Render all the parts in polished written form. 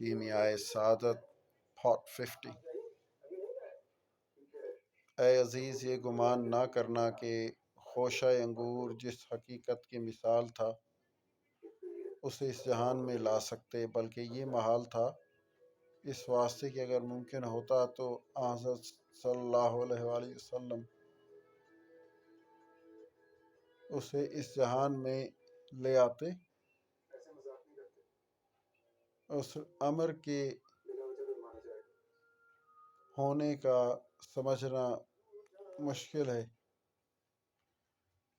کیمیائے سعادت پارٹ 50۔ اے عزیز، یہ گمان نہ کرنا کہ خوشہ انگور جس حقیقت کی مثال تھا اسے اس جہان میں لا سکتے، بلکہ یہ محال تھا، اس واسطے کہ اگر ممکن ہوتا تو حضرت صلی اللہ علیہ وآلہ وسلم اسے اس جہان میں لے آتے۔ اس امر کے ہونے کا سمجھنا مشکل ہے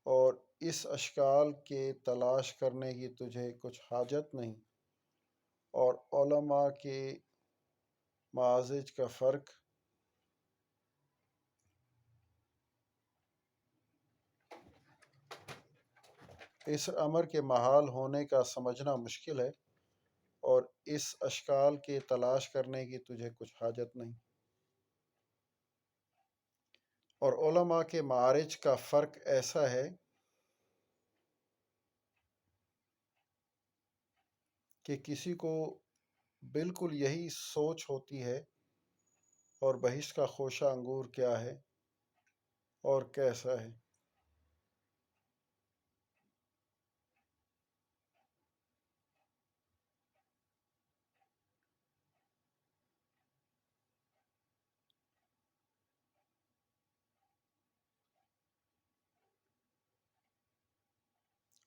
اور اس اشکال کے تلاش کرنے کی تجھے کچھ حاجت نہیں، اور علماء کے مزاج کا فرق اس امر کے محال ہونے کا سمجھنا مشکل ہے اور اس اشکال کے تلاش کرنے کی تجھے کچھ حاجت نہیں، اور علماء کے معارج کا فرق ایسا ہے کہ کسی کو بالکل یہی سوچ ہوتی ہے اور بہشت کا خوشہ انگور کیا ہے اور کیسا ہے۔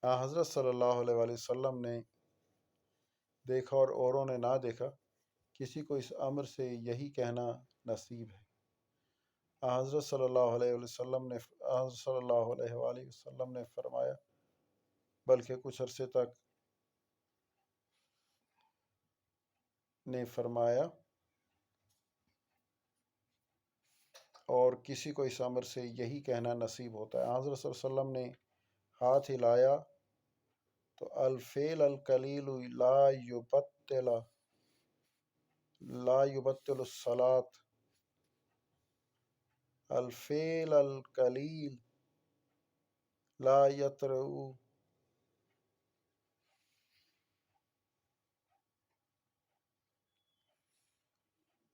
حضرت صلی اللہ علیہ وآلہ وسلم نے دیکھا اور اوروں نے نہ دیکھا، کسی کو اس امر سے یہی کہنا نصیب ہے۔ حضرت صلی اللہ علیہ وآلہ وسلم نے فرمایا، بلکہ کچھ عرصے تک نے فرمایا، اور کسی کو اس امر سے یہی کہنا نصیب ہوتا ہے۔ حضرت صلی اللہ علیہ وسلم نے ہاتھ ہلایا تو الفعل القلیل لا یبطل الصلاۃ، الفعل القلیل لا یطرؤ،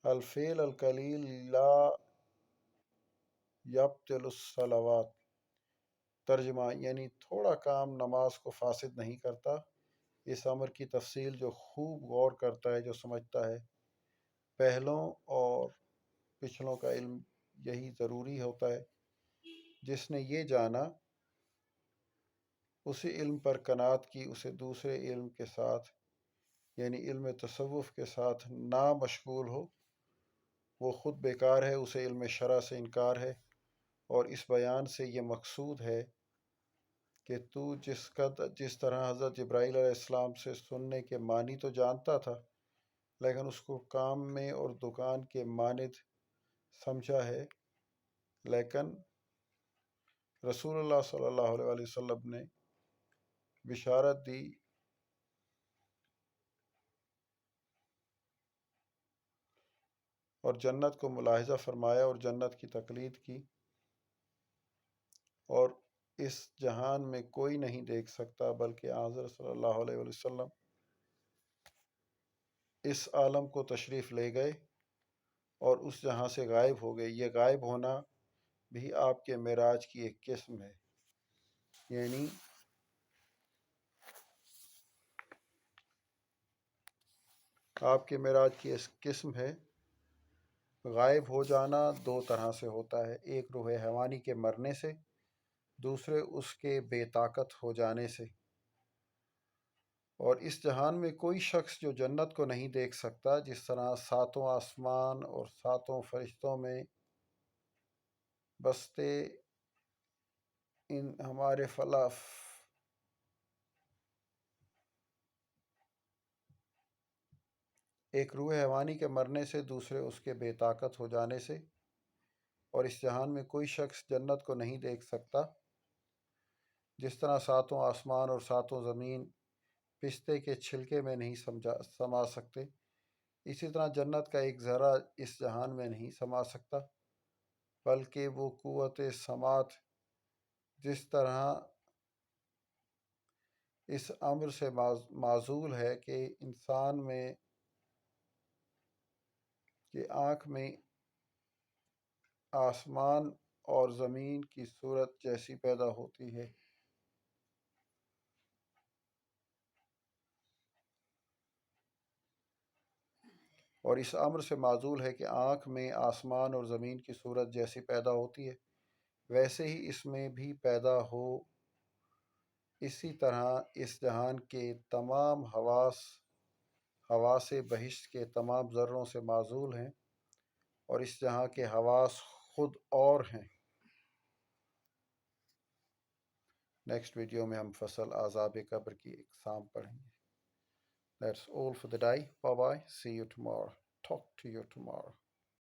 الفعل القلیل لا یبطل الصلوات۔ ترجمہ یعنی تھوڑا کام نماز کو فاسد نہیں کرتا۔ اس امر کی تفصیل جو خوب غور کرتا ہے، جو سمجھتا ہے، پہلوں اور پچھلوں کا علم یہی ضروری ہوتا ہے۔ جس نے یہ جانا، اسی علم پر قناعت کی، اسے دوسرے علم کے ساتھ یعنی علم تصوف کے ساتھ نہ مشغول ہو، وہ خود بیکار ہے، اسے علم شرع سے انکار ہے۔ اور اس بیان سے یہ مقصود ہے کہ تو جس طرح حضرت جبرائیل علیہ السلام سے سننے کے معنی تو جانتا تھا، لیکن اس کو کام میں اور دکان کے مانند سمجھا ہے، لیکن رسول اللہ صلی اللہ علیہ وآلہ وسلم نے بشارت دی اور جنت کو ملاحظہ فرمایا اور جنت کی تقلید کی، اور اس جہان میں کوئی نہیں دیکھ سکتا، بلکہ حضرت صلی اللہ علیہ وآلہ وسلم اس عالم کو تشریف لے گئے اور اس جہاں سے غائب ہو گئے۔ یہ غائب ہونا بھی آپ کے معراج کی ایک قسم ہے، یعنی آپ کے معراج کی ایک قسم ہے۔ غائب ہو جانا دو طرح سے ہوتا ہے، ایک روح حیوانی کے مرنے سے، دوسرے اس کے بے طاقت ہو جانے سے۔ اور اس جہان میں کوئی شخص جو جنت کو نہیں دیکھ سکتا، جس طرح ساتوں آسمان اور ساتوں فرشتوں میں بستے ان ہمارے ایک روح حیوانی کے مرنے سے، دوسرے اس کے بے طاقت ہو جانے سے، اور اس جہان میں کوئی شخص جنت کو نہیں دیکھ سکتا، جس طرح ساتوں آسمان اور ساتوں زمین پستے کے چھلکے میں نہیں سما سکتے، اسی طرح جنت کا ایک ذرہ اس جہان میں نہیں سما سکتا، بلکہ وہ قوت سماعت جس طرح اس امر سے معزول ہے کہ انسان میں کہ آنکھ میں آسمان اور زمین کی صورت جیسی پیدا ہوتی ہے، اور اس امر سے معزول ہے کہ آنکھ میں آسمان اور زمین کی صورت جیسی پیدا ہوتی ہے ویسے ہی اس میں بھی پیدا ہو، اسی طرح اس جہان کے تمام حواس بہشت کے تمام ذروں سے معزول ہیں، اور اس جہاں کے حواس خود اور ہیں۔ نیکسٹ ویڈیو میں ہم فصل عذاب قبر کی اقسام پڑھیں گے۔ That's all for the day. Bye bye. See you tomorrow. Talk to you tomorrow.